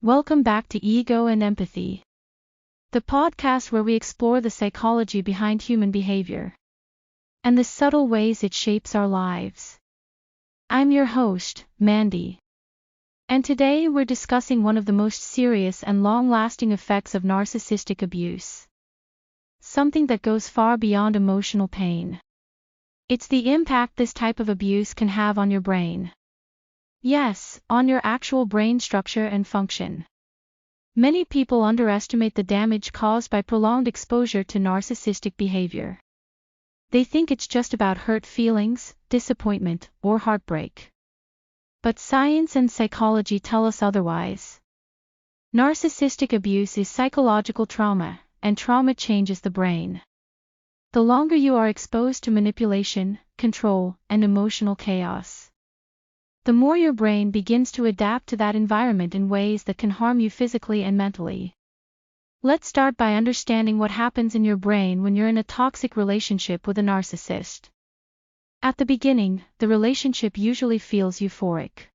Welcome back to Ego and Empathy, the podcast where we explore the psychology behind human behavior and the subtle ways it shapes our lives. I'm your host, Mandy, and today we're discussing one of the most serious and long-lasting effects of narcissistic abuse. Something that goes far beyond emotional pain. It's the impact this type of abuse can have on your brain. Yes, on your actual brain structure and function. Many people underestimate the damage caused by prolonged exposure to narcissistic behavior. They think it's just about hurt feelings, disappointment, or heartbreak. But science and psychology tell us otherwise. Narcissistic abuse is psychological trauma, and trauma changes the brain. The longer you are exposed to manipulation, control, and emotional chaos, the more your brain begins to adapt to that environment in ways that can harm you physically and mentally. Let's start by understanding what happens in your brain when you're in a toxic relationship with a narcissist. At the beginning, the relationship usually feels euphoric.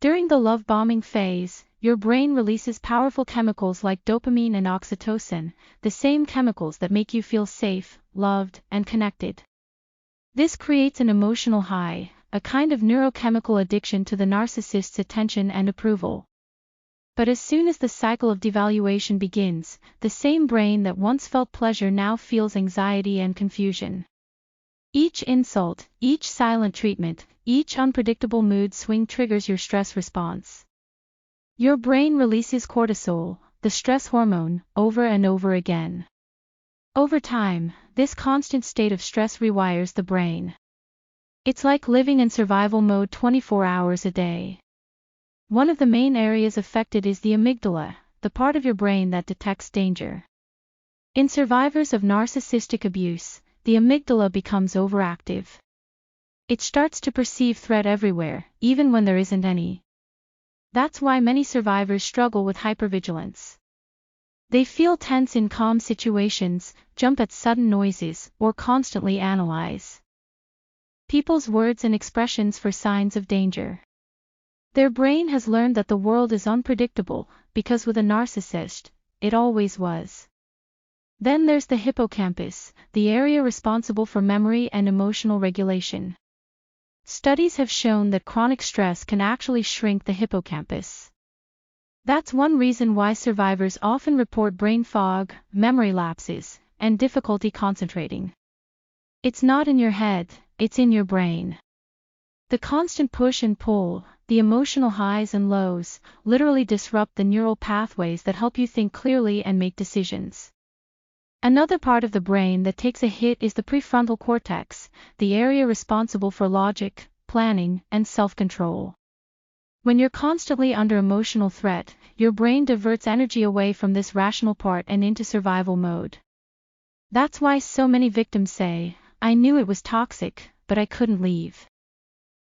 During the love bombing phase, your brain releases powerful chemicals like dopamine and oxytocin, the same chemicals that make you feel safe, loved, and connected. This creates an emotional high, a kind of neurochemical addiction to the narcissist's attention and approval. But as soon as the cycle of devaluation begins, the same brain that once felt pleasure now feels anxiety and confusion. Each insult, each silent treatment, each unpredictable mood swing triggers your stress response. Your brain releases cortisol, the stress hormone, over and over again. Over time, this constant state of stress rewires the brain. It's like living in survival mode 24 hours a day. One of the main areas affected is the amygdala, the part of your brain that detects danger. In survivors of narcissistic abuse, the amygdala becomes overactive. It starts to perceive threat everywhere, even when there isn't any. That's why many survivors struggle with hypervigilance. They feel tense in calm situations, jump at sudden noises, or constantly analyze people's words and expressions for signs of danger. Their brain has learned that the world is unpredictable, because with a narcissist, it always was. Then there's the hippocampus, the area responsible for memory and emotional regulation. Studies have shown that chronic stress can actually shrink the hippocampus. That's one reason why survivors often report brain fog, memory lapses, and difficulty concentrating. It's not in your head, it's in your brain. The constant push and pull, the emotional highs and lows, literally disrupt the neural pathways that help you think clearly and make decisions. Another part of the brain that takes a hit is the prefrontal cortex, the area responsible for logic, planning, and self-control. When you're constantly under emotional threat, your brain diverts energy away from this rational part and into survival mode. That's why so many victims say, "I knew it was toxic, but I couldn't leave."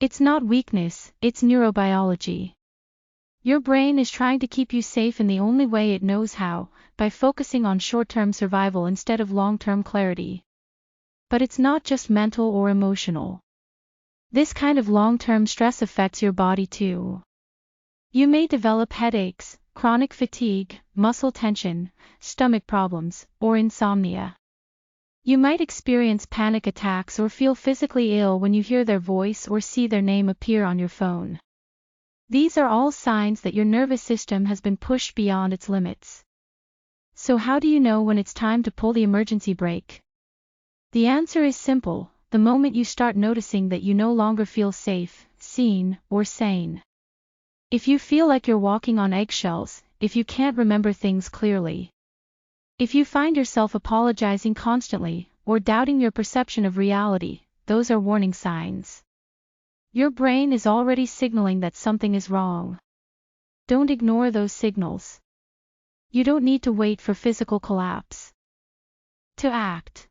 It's not weakness, it's neurobiology. Your brain is trying to keep you safe in the only way it knows how, by focusing on short-term survival instead of long-term clarity. But it's not just mental or emotional. This kind of long-term stress affects your body too. You may develop headaches, chronic fatigue, muscle tension, stomach problems, or insomnia. You might experience panic attacks or feel physically ill when you hear their voice or see their name appear on your phone. These are all signs that your nervous system has been pushed beyond its limits. So how do you know when it's time to pull the emergency brake? The answer is simple: the moment you start noticing that you no longer feel safe, seen, or sane. If you feel like you're walking on eggshells, if you can't remember things clearly, if you find yourself apologizing constantly, or doubting your perception of reality, those are warning signs. Your brain is already signaling that something is wrong. Don't ignore those signals. You don't need to wait for physical collapse to act.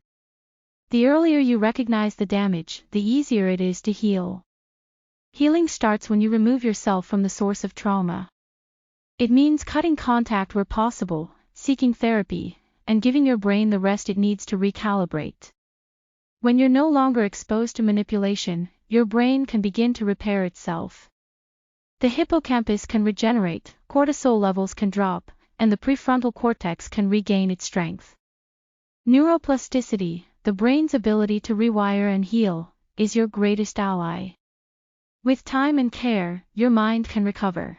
The earlier you recognize the damage, the easier it is to heal. Healing starts when you remove yourself from the source of trauma. It means cutting contact where possible, seeking therapy, and giving your brain the rest it needs to recalibrate. When you're no longer exposed to manipulation, your brain can begin to repair itself. The hippocampus can regenerate, cortisol levels can drop, and the prefrontal cortex can regain its strength. Neuroplasticity, the brain's ability to rewire and heal, is your greatest ally. With time and care, your mind can recover.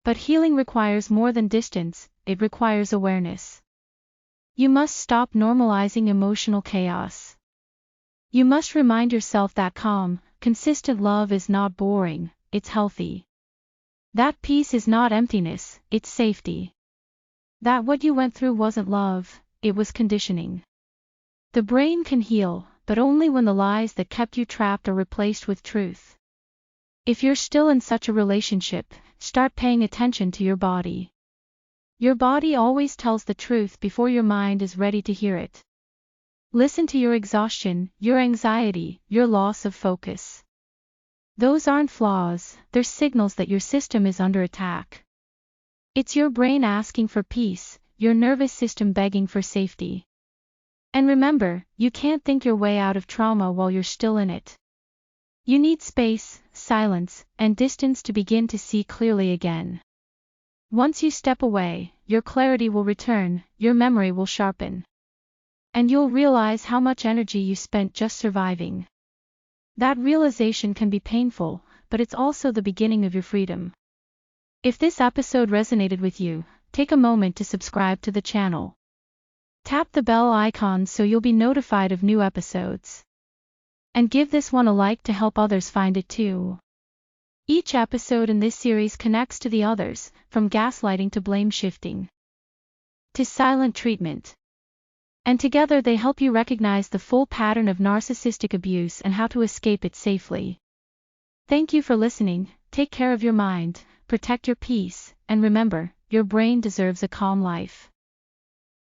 But healing requires more than distance, it requires awareness. You must stop normalizing emotional chaos. You must remind yourself that calm, consistent love is not boring, it's healthy. That peace is not emptiness, it's safety. That what you went through wasn't love, it was conditioning. The brain can heal, but only when the lies that kept you trapped are replaced with truth. If you're still in such a relationship, start paying attention to your body. Your body always tells the truth before your mind is ready to hear it. Listen to your exhaustion, your anxiety, your loss of focus. Those aren't flaws, they're signals that your system is under attack. It's your brain asking for peace, your nervous system begging for safety. And remember, you can't think your way out of trauma while you're still in it. You need space, silence, and distance to begin to see clearly again. Once you step away, your clarity will return, your memory will sharpen. And you'll realize how much energy you spent just surviving. That realization can be painful, but it's also the beginning of your freedom. If this episode resonated with you, take a moment to subscribe to the channel. Tap the bell icon so you'll be notified of new episodes. And give this one a like to help others find it too. Each episode in this series connects to the others, from gaslighting to blame shifting to silent treatment. And together they help you recognize the full pattern of narcissistic abuse and how to escape it safely. Thank you for listening, take care of your mind, protect your peace, and remember, your brain deserves a calm life.